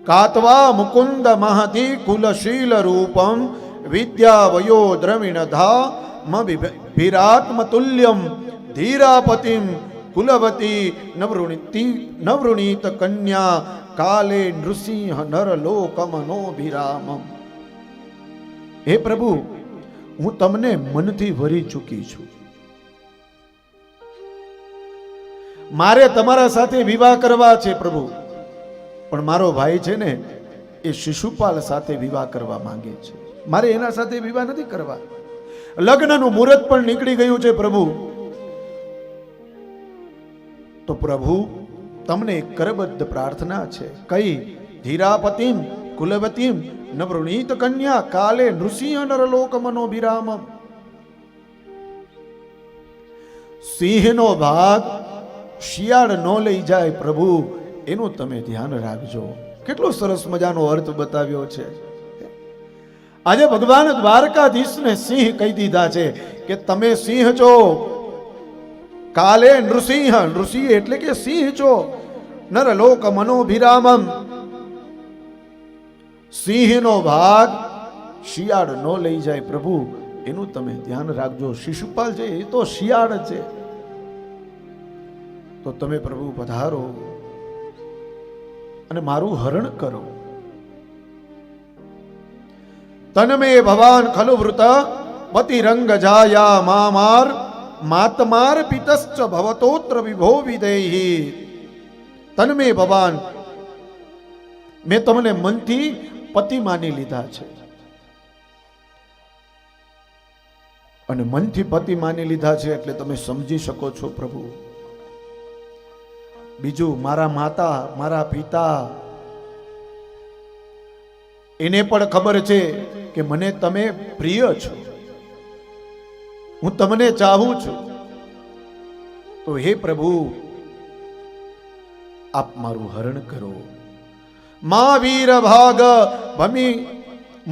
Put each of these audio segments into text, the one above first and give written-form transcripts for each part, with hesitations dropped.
કાત્વા મુકુંદ મહતી કુલશીલ રૂપમ વિદ્યા વયો દ્રવિણધા વિરાત્મતુલ્યમ ધીરાપતિમ કુલવતી નવૃણીત કન્યા કાલે નૃસિંહ નરલોકમનોભિરામમ. હે પ્રભુ, હું તમને મનથી વરી ચૂકી છું. મારે તમારા સાથે વિવાહ કરવા છે પ્રભુ, પણ મારો ભાઈ છે ને એ શિશુપાલ સાથે વિવાહ કરવા માંગે છે. મારે એના સાથે વિવાહ નથી કરવા. લગ્નનું મુહૂર્ત પણ નીકળી ગયું છે પ્રભુ. તો પ્રભુ, તમને એક કરબદ્ધ પ્રાર્થના છે. કઈ? ધીરાપતિમ કુલવતીમ નવૃણીત કન્યા કાલે નૃસિંહ નરલોક મનોભિરામમ. સિંહનો ભાગ શિયાળ ન લઈ જાય પ્રભુ, એનું તમે ધ્યાન રાખજો. કેટલો સરસ મજાનો અર્થ બતાવ્યો છે. આજે ભગવાન દ્વારકાધીશને સિંહ કહી દીધા છે કે તમે સિંહ છો. કાલે નૃસિંહ, નૃસિંહ એટલે કે સિંહ છો. નરલોક મનોભિરામમ. સિંહનો ભાગ શિયાળ ન લઈ જાય પ્રભુ, એનું તમે ધ્યાન રાખજો. શિશુપાલ છે એ તો શિયાળ છે. તો તમે પ્રભુ પધારો અને મારું હરણ કરો. તનમે ભવાન ખલુ વૃત પતિ રંગ જાયા મામાર માતમાર પિતશ્ચ ભવતોત્ર વિભો વિદેહી. તનમે ભવાન, મેં તમને મનથી પતિ માની લીધા છે. અને મનથી પતિ માની લીધા છે એટલે તમે સમજી શકો છો પ્રભુ. બીજું, મારા માતા, મારા પિતા, એને પણ ખબર છે કે મને તમે પ્રિય છો, હું તમને ચાહું છું. તો હે પ્રભુ, આપ મારું હરણ કરો. મહાવીર ભાગ ભમી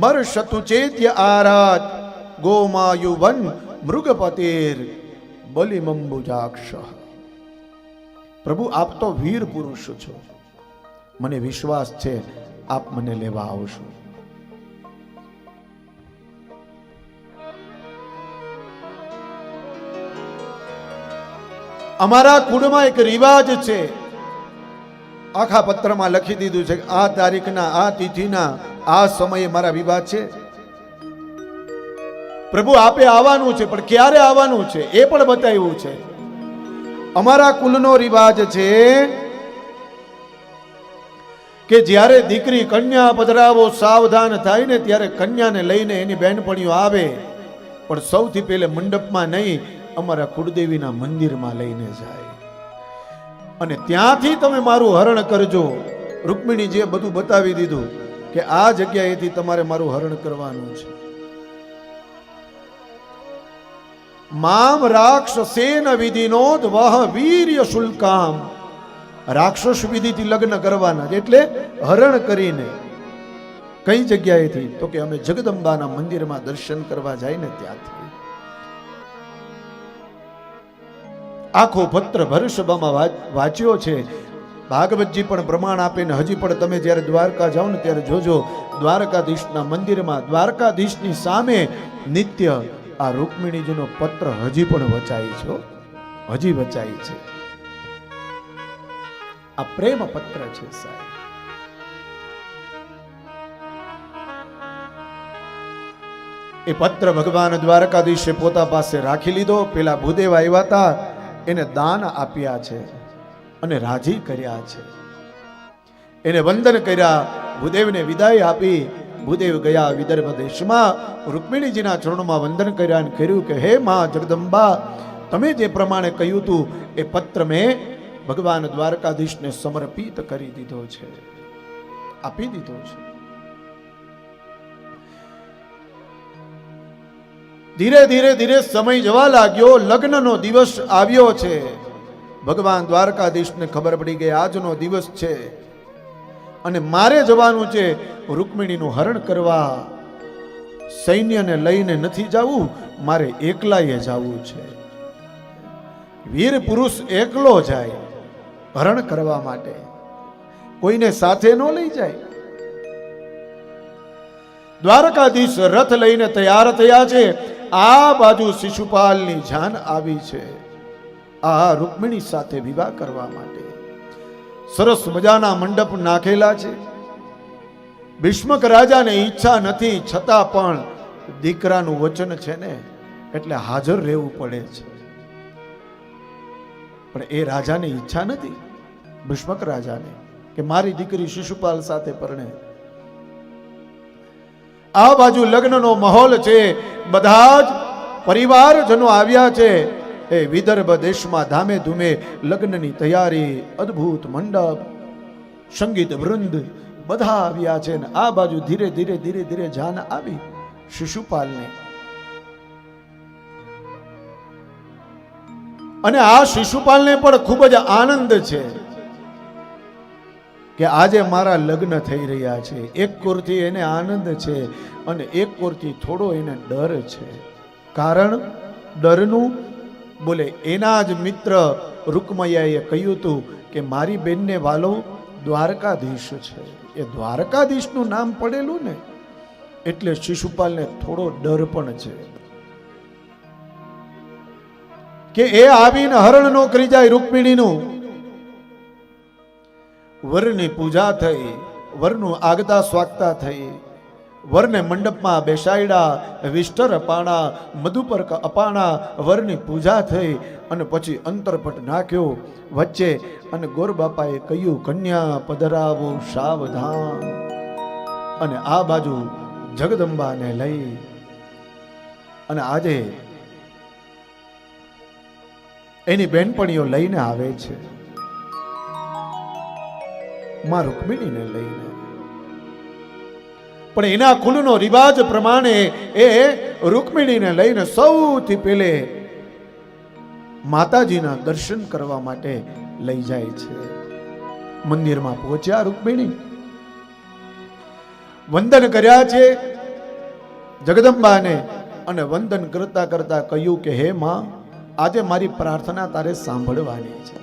મર્ષતુ ચેત્ય આરાત ગોમાયુવન મૃગપતિર બલિમંબુજાક્ષ. પ્રભુ, આપ તો વીર પુરુષ છો. મને વિશ્વાસ છે આપ મને લેવા આવશો. અમારા કુળમાં એક રિવાજ છે. આખા પત્રમાં લખી દીધું છે કે આ તારીખના, આ તિથિના, આ સમયે મારા વિવાહ છે. પ્રભુ, આપે આવવાનું છે, પણ ક્યારે આવવાનું છે એ પણ બતાવ્યું છે. અમારા કુલનો રિવાજ છે કે જ્યારે દીકરી કન્યા પધરાવો સાવધાન થાય ને ત્યારે કન્યાને લઈને એની બહેનપણીઓ આવે, પણ સૌથી પહેલે મંડપમાં નહીં, અમારા કુળદેવીના મંદિરમાં લઈને જાય. અને ત્યાંથી તમે મારું હરણ કરજો. રૂકમિણીજીએ બધું બતાવી દીધું કે આ જગ્યાએથી તમારે મારું હરણ કરવાનું છે. મામ રાક્ષસેન વિધિનોદ વહ વીર્ય શુલ્કામ. રાક્ષસ વિધિથી લગ્ન કરવાના, એટલે હરણ કરીને. કઈ જગ્યાએથી? તો કે અમે જગદંબાના મંદિરમાં દર્શન કરવા જાય ને ત્યાંથી. આખો પત્ર ભરસભામાં વાંચ્યો છે. ભાગવતજી પણ પ્રમાણ આપે ને હજી પણ તમે જ્યારે દ્વારકા જાઓ ને ત્યારે જોજો, દ્વારકાધીશના મંદિરમાં દ્વારકાધીશની સામે નિત્ય આ રૂકમિણીજીનો પત્ર હજી પણ વચાય છે. હજી વચાય છે. આ પ્રેમ પત્ર છે સાહેબ. એ પત્ર ભગવાન દ્વારકાધીશે પોતા પાસે રાખી લીધો. પેલા ભૂદેવ આવ્યા હતા, એને દાન આપ્યા છે અને રાજી કર્યા છે. એને વંદન કર્યા, ભૂદેવને વિદાય આપી. ભૂદેવ ગયા વિદર્ભ દેશમાં. રૂકમિણીજીના ચરણોમાં વંદન કર્યા અને કહ્યું કે હે માં જગદંબા, તમે જે પ્રમાણે કહ્યું હતું એ પત્ર મેં ભગવાન દ્વારકાધીશને સમર્પિત કરી દીધો છે, આપી દીધો છે. ધીરે ધીરે ધીરે સમય જવા લાગ્યો. લગ્નનો દિવસ આવ્યો છે. ભગવાન દ્વારકાધીશને ખબર પડી ગઈ આજનો દિવસ છે અને મારે જવાનું છે રૂકમિણીનું હરણ કરવા. સૈન્યને લઈને નથી જવું, મારે એકલાએ જવું છે. વીર પુરુષ એકલો જાય હરણ કરવા માટે, કોઈને સાથે ન લઈ જાય. દ્વારકાધીશ રથ લઈને તૈયાર થયા છે. આ બાજુ શિશુપાલની જાન આવી છે આ રૂકમિણી સાથે વિવાહ કરવા માટે. સરસ મજાના મંડપ નાખેલા છે. ભીષ્મક રાજાને ઈચ્છા નથી, છતાં પણ દીકરાનું વચન છે ને એટલે હાજર રહેવું પડે છે. પણ એ રાજાને ઈચ્છા નથી, ભીષ્મક રાજાને, કે મારી દીકરી શિશુપાલ સાથે પરણે. આ બાજુ લગ્નનો માહોલ છે. બધા જ પરિવારજનો આવ્યા છે. એ વિદર્ભ દેશમાં ધામે ધૂમે લગ્નની તૈયારી, અદ્ભુત મંડપ, સંગીત વૃંદ બધા આવ્યા છે. આ બાજુ ધીરે ધીરે ધીરે ધીરે જાન આવી શિશુપાલને. અને આ શિશુપાલને પણ ખૂબ જ આનંદ છે કે આજે મારા લગ્ન થઈ રહ્યા છે. એક કોરથી એને આનંદ છે અને એક કોરથી થોડો એને ડર છે. કારણ ડરનું બોલે એના જ મિત્ર રૂકમૈયાએ કહ્યું હતું કે મારી બેનને વાલો દ્વારકાધીશ છે. એ દ્વારકાધીશનું નામ પડેલું ને એટલે શિશુપાલને થોડો ડર પણ છે કે એ આવીને હરણ નો કરી જાય રૂકમિણીનું. વરની પૂજા થઈ, વરનું આગતા સ્વાગતા થઈ, વરને મંડપમાં બેસાડ્યા, વિષ્ટર અપાણા, મધુપર્ક અપાણા, વરની પૂજા થઈ અને પછી અંતરપટ નાખ્યો વચ્ચે. અને ગોરબાપાએ કહ્યું કન્યા પધરાવો સાવધાન. અને આ બાજુ જગદંબાને લઈ અને આજે એની બેનપણીઓ લઈને આવે છે, માં રૂકમિણીને લઈને. પણ એના કુળનો રિવાજ પ્રમાણે એ રૂકમિણીને લઈને સૌથી પહેલે માતાજીના દર્શન કરવા માટે લઈ જાય છે. મંદિરમાં પહોંચ્યા રૂકમિણી, વંદન કર્યા છે જગદંબાને. અને વંદન કરતા કરતા કહ્યું કે હે માં, આજે મારી પ્રાર્થના તારે સાંભળવાની છે.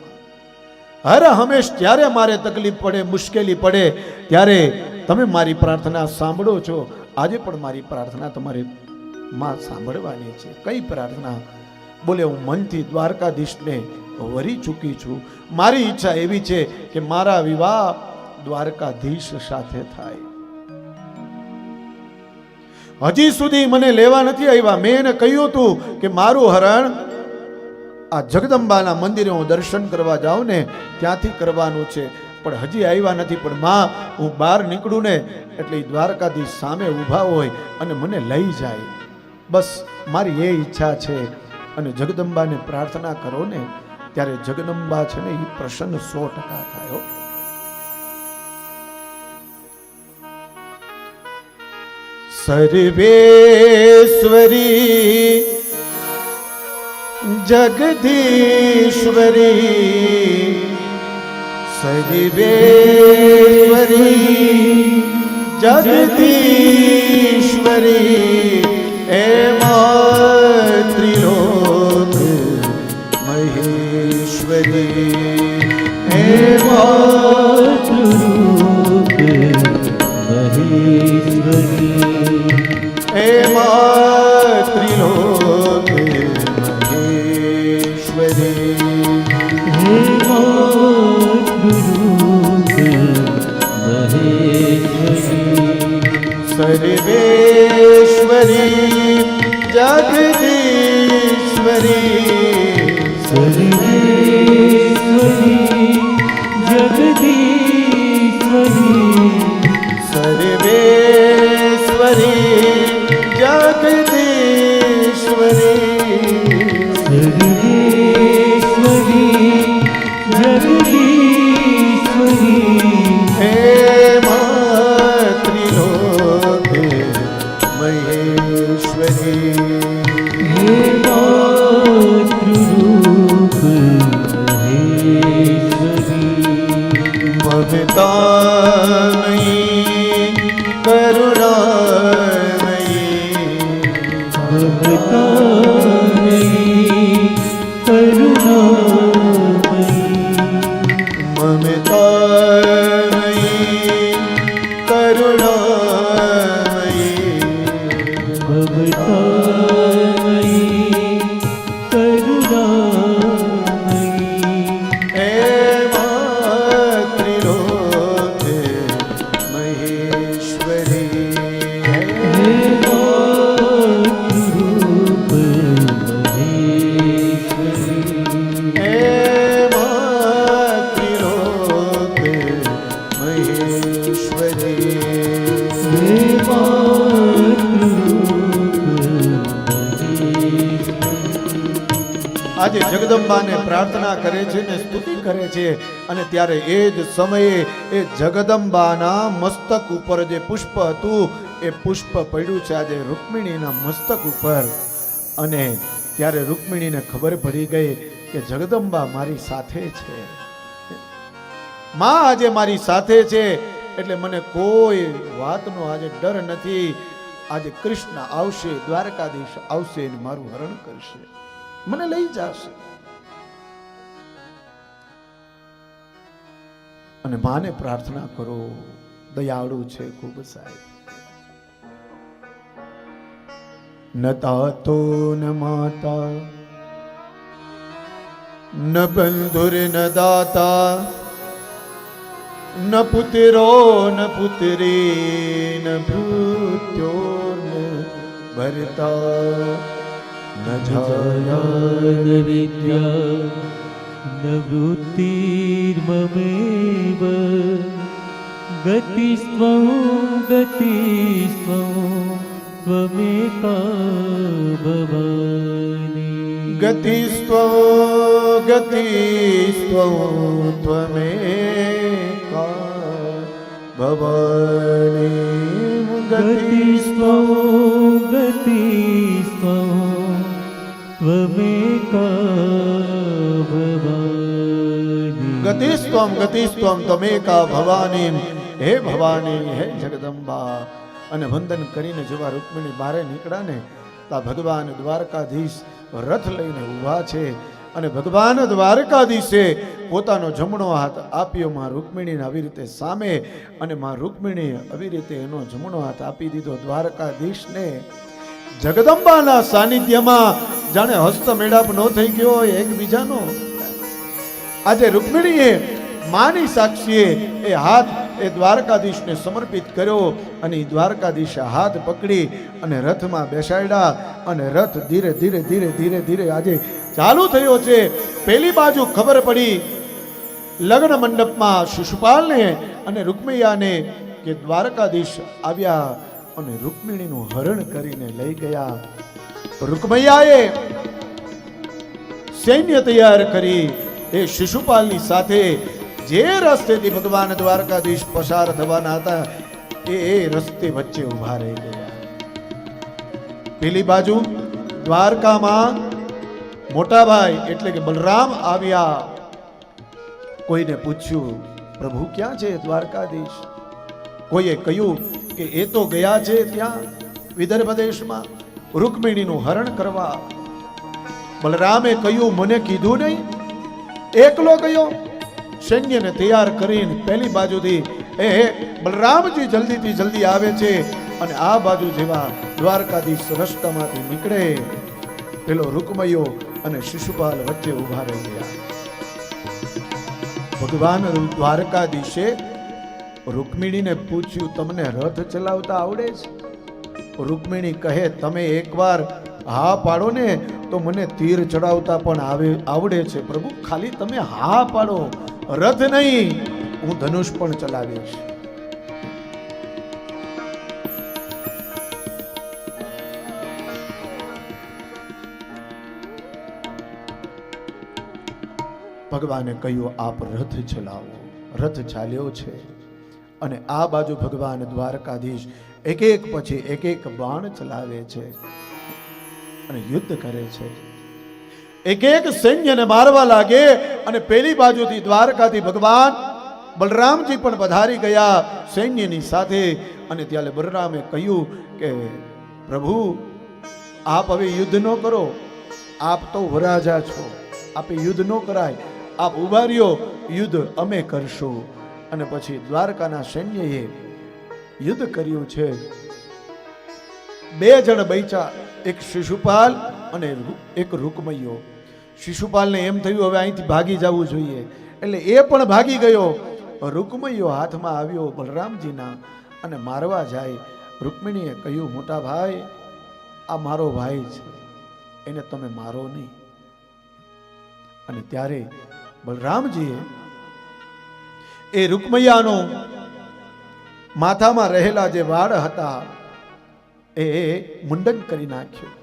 હર હંમેશ ત્યારે મારે તકલીફ પડે, મુશ્કેલી પડે ત્યારે તમે મારી પ્રાર્થના સાંભળો છો. આજે પણ મારી પ્રાર્થના તમારી માં સાંભળવાની છે. કઈ પ્રાર્થના? બોલે હું મનથી દ્વારકાધીશને વરી ચૂકી છું. મારી ઈચ્છા એવી છે કે મારા વિવાહ દ્વારકાધીશ સાથે થાય. હજી સુધી મને લેવા નથી આવ્યા. મેં એને કહ્યું હતું કે મારું હરણ આ જગદંબાના મંદિરે હું દર્શન કરવા જાઉં ને ત્યાંથી કરવાનું છે, પણ હજી આવ્યા નથી. પણ માં, હું બહાર નીકળું ને એટલે દ્વારકાધીશ સામે ઊભા હોય અને મને લઈ જાય, બસ મારી એ ઈચ્છા છે. અને જગદંબાને પ્રાર્થના કરો ને ત્યારે જગદંબા છે ને એ પ્રસન્ન 100% થાય. સર્વેશ્વરી જગદીશ્વરી, સર્વેશ્વરી જગદીશ્વરી, એ ત્રિલોક મહેશ્વરી, એ ત્રિલોક મહેશ્વરી, એ ત્રિલોક સર્વેશ્વરી જગદીશ્વરી, સર્વેશ્વરી જગદીશ્વરી, સર્વેશ્વરી જગદીશ્વરી, સર્વેશ્વરી જગદીશ્વરી, હે ત્રિલોક મહેશ્વરી, હે ત્રિલોક મહેશ્વરી, મમતામયી કરુણામયી, મમતામયી કરુણામયી, મમતામયી કરુણામયી, આજે જગદંબાને પ્રાર્થના કરે છે ને સ્તુતિ કરે છે, અને ત્યારે એ જ સમયે એ જગદંબાના મસ્તક ઉપર જે પુષ્પ હતું એ પુષ્પ પડ્યું છે આજે રૂકમિણીના મસ્તક ઉપર. અને ત્યારે રૂકમિણીને ખબર પડી ગઈ કે જગદંબા મારી સાથે છે, માં આજે મારી સાથે છે, એટલે મને કોઈ વાતનો આજે ડર નથી. આજે કૃષ્ણ આવશે, દ્વારકાધીશ આવશે ને મારું હરણ કરશે, મને લઈ જશે. અને માને પ્રાર્થના કરો, દયાળુ છે ખૂબ સાહેબ. ન તાતો ન માતા ન બંધુર ન દાતા ન પુત્રો ન પુત્રી ન ભૃત્યો ન ભરતા ન જાયા ન વિદ્યા ન વૃત્તિર્મમેવ ગતિસ્ત્વં ત્વમેકા ભવાની. ગતિસ્ત્વં ત્વમેકા ભવાની. ગતિસ્ત્વં ત્વમેકા ભવાની. ગતિસ્ત્વમ ત્વમેકા ભવાની. હે ભવાની, હે જગદંબા. અને વંદન કરીને જેવા રૂકમિણી બારે નીકળ્યા ને તા ભગવાન દ્વારકાધીશ રથ લઈને ઊભા છે. અને ભગવાન દ્વારકાધીશે પોતાનો જમણો હાથ આપ્યો માં રૂકમિણીને આવી રીતે સામે, અને માં રૂકમિણી આવી રીતે એનો જમણો હાથ આપી દીધો દ્વારકાધીશને. જગદંબાના સાનિધ્યમાં જાણે હસ્ત મેળાપ ન થઈ ગયો હોય એકબીજાનો. આજે રૂકમિણીએ માની સાક્ષીએ એ હાથ એ દ્વારકાધીશને સમર્પિત કર્યો, અને દ્વારકાધીશે હાથ પકડી અને રથમાં બેસાડ્યા, અને રથ ધીરે ધીરે ધીરે ધીરે ધીરે આજે ચાલુ થયો છે. પેલી બાજુ ખબર પડી લગ્ન મંડપમાં શિશુપાલને અને રૂકમૈયાને કે દ્વારકાધીશ આવ્યા અને રૂકમિણીનું હરણ કરીને લઈ ગયા. રૂકમૈયાએ સૈન્ય તૈયાર કરી એ શિશુપાલની સાથે જે રસ્તેથી ભગવાન દ્વારકાધીશ પસાર થવાના હતા એ રસ્તે વચ્ચે ઉભા રહી ગયા. પેલી બાજુ દ્વારકામાં મોટાભાઈ એટલે કે બલરામ આવ્યા. કોઈને પૂછ્યું પ્રભુ ક્યાં છે દ્વારકાધીશ? કોઈએ કહ્યું કે એ તો ગયા છે ત્યાં વિદર્ભ દેશમાં રૂકમિણીનું હરણ કરવા. બલરામે કહ્યું મને કીધું નહીં, એકલો ગયો. સૈન્યને તૈયાર કરીને પહેલી બાજુથી એ બલરામજી જલ્દીથી જલ્દી આવે છે, અને આ બાજુ જેવા દ્વારકાધીશ રસ્તામાંથી નીકળે પેલો રૂકમૈયો અને શિશુપાલ વચ્ચે ઉભા રહી ગયા. ભગવાન દ્વારકાધીશે રૂકમિણીને પૂછ્યું તમને રથ ચલાવતા આવડે છે? રૂકમિણી કહે તમે એકવાર હા પાડો ને તો મને તીર ચડાવતા પણ આવડે છે પ્રભુ, ખાલી તમે હા પાડો, રથ નહીં હું ધનુષ પણ ચલાવીશ. ભગવાને કહ્યું આપ રથ ચલાવો. રથ ચાલ્યો છે, અને આ બાજુ ભગવાન દ્વારકાધીશ એક એક પછી એક એક બાણ ચલાવે છે અને યુદ્ધ કરે છે. એક એક સૈન્યને મારવા લાગે, અને પેલી બાજુથી દ્વારકાથી ભગવાન બલરામજી પણ પધારી ગયા સૈન્યની સાથે. અને ત્યારે બલરામે કહ્યું કે પ્રભુ આપ હવે યુદ્ધ ન કરો, આપ તો વરાજા છો, આપે યુદ્ધ ન કરાય, આપ ઉભા રહ્યો, યુદ્ધ અમે કરશું. અને પછી દ્વારકાના સૈન્યએ યુદ્ધ કર્યું છે. બે જણ બૈચા, એક શિશુપાલ અને એક રૂકમૈયો. શિશુપાલને એમ થયું હવે અહીંથી ભાગી જવું જોઈએ, એટલે એ પણ ભાગી ગયો. રૂકમૈયો હાથમાં આવ્યો બલરામજીના અને મારવા જાય. રૂકમિણીએ કહ્યું મોટા ભાઈ આ મારો ભાઈ છે, એને તમે મારો નહીં. અને ત્યારે બલરામજીએ એ રૂકમૈયાનો માથામાં રહેલા જે વાળ હતા એ મુંડન કરી નાખ્યું,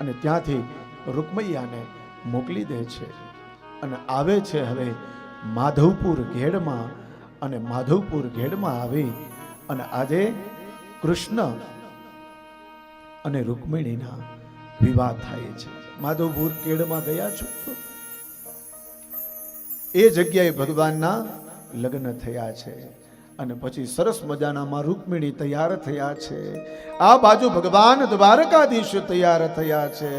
અને ત્યાંથી રૂકમૈયાને મોકલી દે છે અને આવે છે હવે માધવપુર ઘેડમાં. અને માધવપુર ઘેડમાં આવી અને આજે કૃષ્ણ અને રૂકમિણીના વિવાહ થાય છે. માધવપુર ઘેડમાં ગયા છો તો એ જગ્યાએ ભગવાનના લગ્ન થયા છે અને પછી સરસ મજાના માં રૂકમિણી તૈયાર થયા છે. આ બાજુ ભગવાન દ્વારકાધીશ તૈયાર થયા છે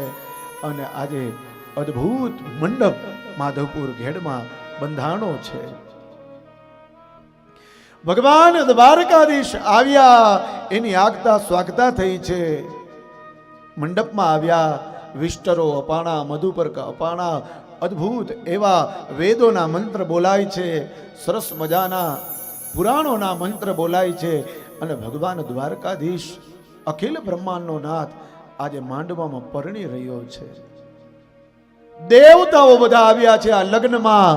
અને આજે અદ્ભુત મંડપ માધવપુર ઘેડમાં બંધાણો છે. ભગવાન દ્વારકાધીશ આવ્યા, એની આગતા સ્વાગતા થઈ છે. મંડપમાં આવ્યા, વિસ્તરો અપાણા, મધુપર્ક અપાણા, અદ્ભુત એવા વેદોના મંત્ર બોલાય છે, સરસ મજાના પુરાણોના મંત્ર બોલાય છે અને ભગવાન દ્વારકાધીશ અખિલ બ્રહ્માંડનો નાથ આજે માંડવામાં પરણી રહ્યો છે. દેવતાઓ બધા આવ્યા છે આ લગ્નમાં,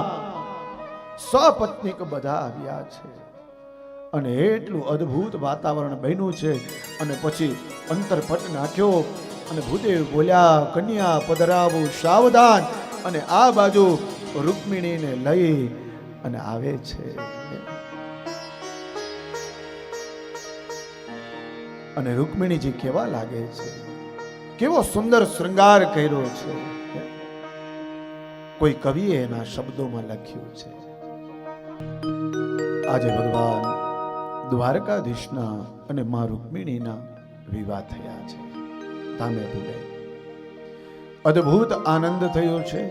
સપત્નીક બધા આવ્યા છે અને એટલું અદ્ભુત વાતાવરણ બન્યું છે. અને પછી અંતરપટ નાખ્યો અને ભૂદેવ બોલ્યા, કન્યા પધરાવું સાવધાન. અને આ બાજુ રૂકમિણીને લઈ અને આવે છે અને રૂકમિણીજી કેવા લાગે છે, કેવો સુંદર શૃંગાર કર્યો છે. કોઈ કવિએ એના શબ્દોમાં લખ્યું છે. આજે ભગવાન દ્વારકાધીશના અને મા રૂકમિણીના વિવાહ થયા છે. ધામે ધૂમે અદ્ભુત આનંદ થયો છે.